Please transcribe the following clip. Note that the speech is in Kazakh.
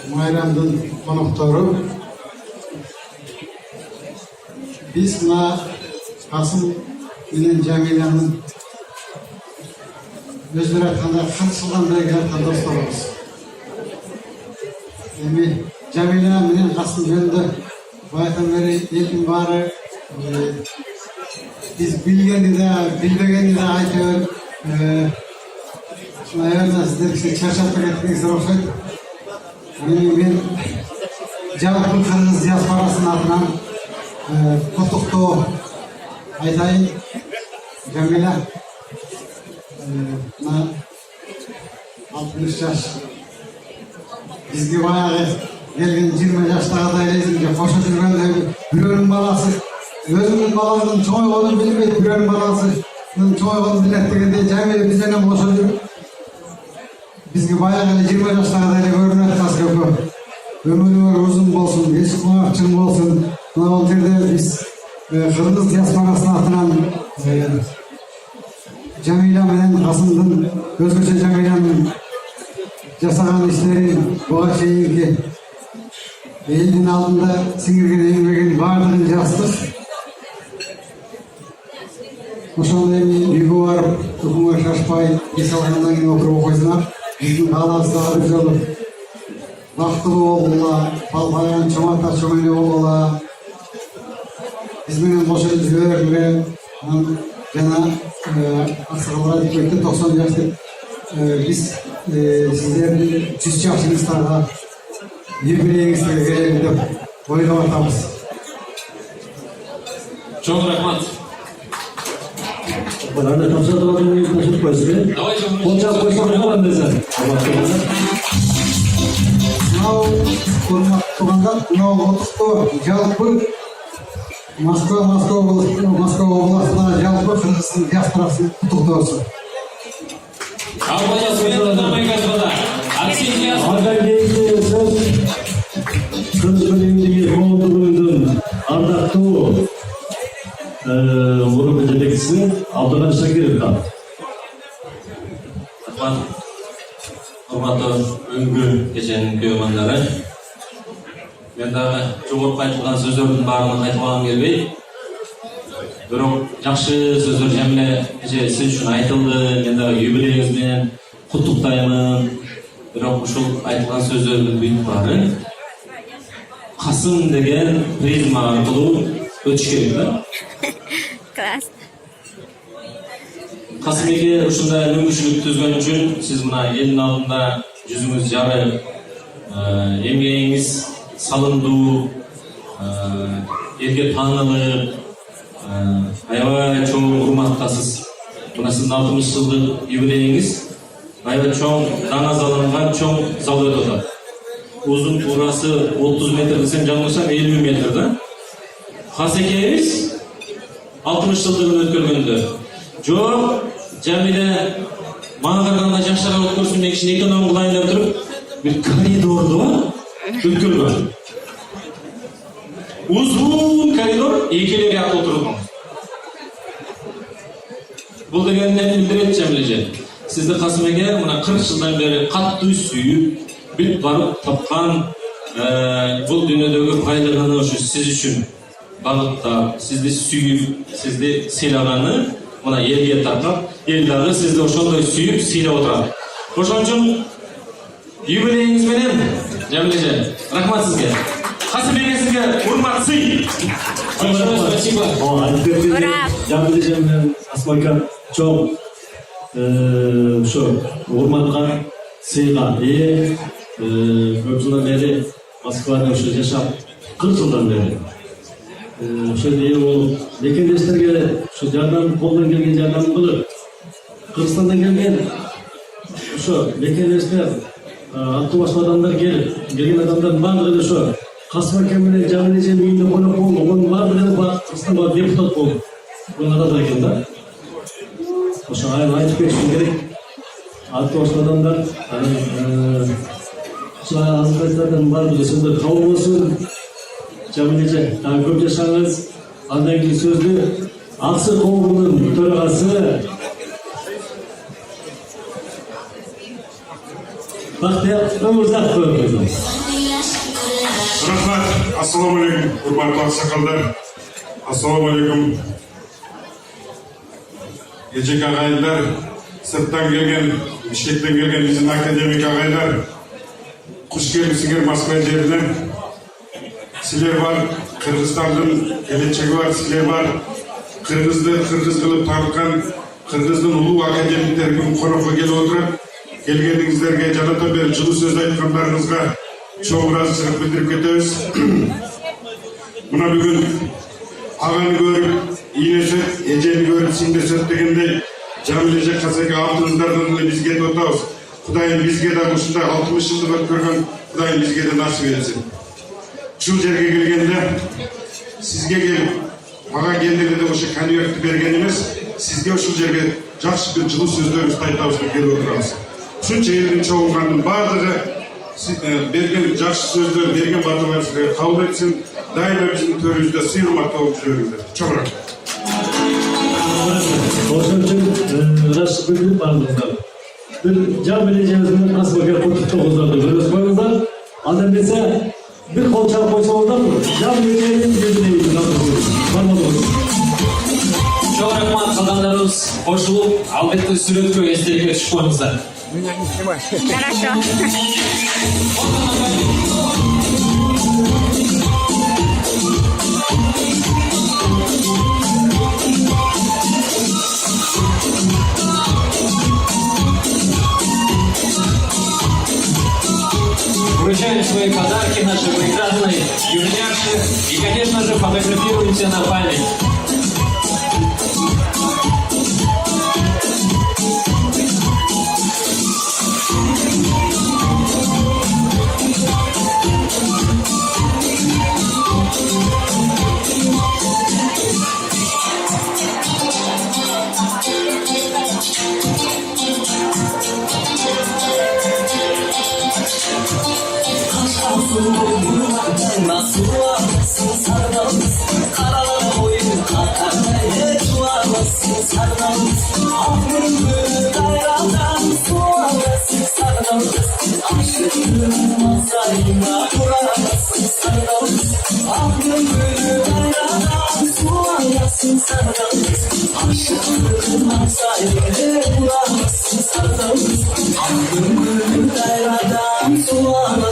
майрамдын коноктору. Биз мына Касым менен Жамилянын өздөрү айтканда 40 жылдан бери жаткан досторубуз. Эми Жамиля менен Касым жөнүндө баягыдан бери элдин баары биз билгенди да билбегенди да айтып наверное сиздер киши чарчап кеткениңиздер окшойт. Мен жалпы кыргыз диаспорасынын атынан куттуктоо айтайын. Жамиля 60 жаш бизге баягы келген 20 жаштагы элесинге кошо жүргөндө бирөөнүн баласы өзүнүн баласынын чоңойгонун билбейт, бирөөнүн баласынын чоңойгонун билет дегендей Жамиля биз менен кошо жүрүп бизге баягы 20 жаштагы эле көрүнөт. Каскөкө өмүрүңөр узун болсун, эч кубакчың болсун. Мына бул жерде биз кыргыз диаспорасынын атынан Жамиля менен Касымдын өзгөчө Жамилянын жасаган иштерин буга чейинки элдин алдында сиңирген эмгегин баардыгын жаздык. Ошондо эми үйгө барып үкүмгө шашпай эс алгандан кийин отуруп окуйсуңар. Биздин кааларыбызга бир жолу бактылуу болгула, балбайган чоң ата чоң эне болгула. Биз менен кошо жүрө бергиле. Жана аксагалар айтып кетти 90 жаш деп. Биз сиздердин 100 жашыңыздарга юбилейиңизге келели деп ойлоп атабыз. Чоң рахмат. Анда тапшырдыгын ташып койсуз. Колчак койсоң кандай? Мынау урматтуу туугандар, мынау куттуктоо жалпы Москва областына жалпы кыргыздын диаспорасын куттуктоосу. Андан кийинки сөз кыргыз биримдиги коомдугунун ардактуу мурунку жетекчиси Абдулла Шакировго. Урматтуу өңгү кеченин көрөрмандары. Мен дагы жогорку айтылган сөздөрдүн баарын айтпагым келбейт. Бирок жакшы сөздөр Жамиля эже сиз үчүн айтылды. Мен дагы юбилейиңиз менен куттуктаймын. Бирок ушул айтылган сөздөрдүн бүт баары Касым деген призма аркылуу өтүш керек да. Класс. Касым эге ушундай мүмкүнчүлүк түзгөн үчүн сиз мына элдин алдында жүзүңүз жарык, эмгегиңиз салындуу, элге таанылып, аябай чоң урматтасыз. Мына сиздин 60 жылдык юбилейиңиз аябай чоң даңа залынган чоң залда өтүп атат. Узун турасы 30 метр десем жаңылышам 50 метр да. Касекебиз 60 жылдыгын өткөргөндө жок, Жамиля мага караганда жашыраак өткөрсүн деген кишини экономун кылайын деп туруп бир коридорду өткөргөн. Узун коридор, экелери ат отурган. Бул деген эмне билдирет Жамиля? Сизди Касым эге мына 40 жылдан бери катуу сүйүп, бүт барып тапкан бул дүйнөдөгү байлыгын ушу сиз үчүн багыттап, сизди сүйүп, сизди сыйлаганы мына элге таркап, эл дагы сизди ошондой сүйүп, сыйлап отурат. Ошон үчүн юбилейиңиз менен Жамиля, рахмат сизге. Касым эге сизге урмат сый. Спасибо. Жамиля менен Асмайка чоң ошо урматка, сыйга ээ, көп жылдан бери Москвада ошо жашап, 40 жылдан бери ошо ээ болуп, мекендештерге ошо жардам, колдон келген жардам кылып, Кыргызстандан келген ошо мекендештер, аттуу башка адамдар келген адамдардын баардыгы ошо Касым ака менен Жамиля үйүндө конок болду, онун баардыгы Кыргызстанга депутат болду. Бул адада экен да. Ошо айтып кетишим керек. Аттуу башка адамдар азыркылардан баардыгы сөздөр кабыл болсун. Жамиля дагы көп жашаңыз. Андан кийин сөздү Аксы коомунун төрагасы Бақтияр Өмірзақов өзі. Рахмат. Ассалаумағалейкум, құрметті ақсақалдар. Ассалаумағалейкум. Ежек ағайындар, сырттан келген, Бішкектен келген біздің академик ағайындар, құш келіпсіңдер Москва жерінен. Сілер бар, Қырғызстанның келешегі бар, сілер бар. Қырғызды қырғыз қылып танытқан Қырғыздың ұлы академиктердің қонаққа келіп отырып, келгеніңіздерге жанатан бері жылы сөз айтқандарыңызға чоң разышылық білдіріп кетеміз. Мына бүгін ағаны көріп, иінесі, ежені көріп, сіңдесет дегендей Жамилеже Қасеке алтыныздардан біз кетіп отырмыз. Құдайым бізге де осындай 60 жылдық өткерген Құдайым бізге де насip етсін. Şu жерге келгенде сізге келіп, маған келгенде де осы конвертті бергеніміз, сізге осы жерге жақсы бір жылы сөздеріңізді айтауызға келіп отырамыз. Шунша елдің çoğunғанның барлығы берген жақсы сөздер, берген батырлар сіздерге қабыл етсін, дайыма біздің төрімізде сый-құрмет болып жүріңіздер. Çok рахмет. Ошон үчүн ырашып билип бардыңыздар. Бир Жамилежебиздин Касымбек Кутуктогуздарды көрүп коюңуздар. Ал эмесе bir kol çarp koysanızlar, Jamileje'nin gözüne bakıyoruz. Çok rahmat kalanlarımız koşulup albetti sürekli estelikle çıkmanızda. Хорошо. Вручаем свои подарки нашей прекрасной юрняшке и, конечно же, фотографируемся на память. Nasıl olasın sarılmaz, karalar boyun kakar, tuvalasın sarılmaz, aklın böyle dayradan tuvalasın sarılmaz, aşkın mazayına uğramasın sarılmaz, aklın böyle dayradan tuvalasın sarılmaz, aşkın mazayına uğramasın sarılmaz, aklın böyle dayradan tuvalasın.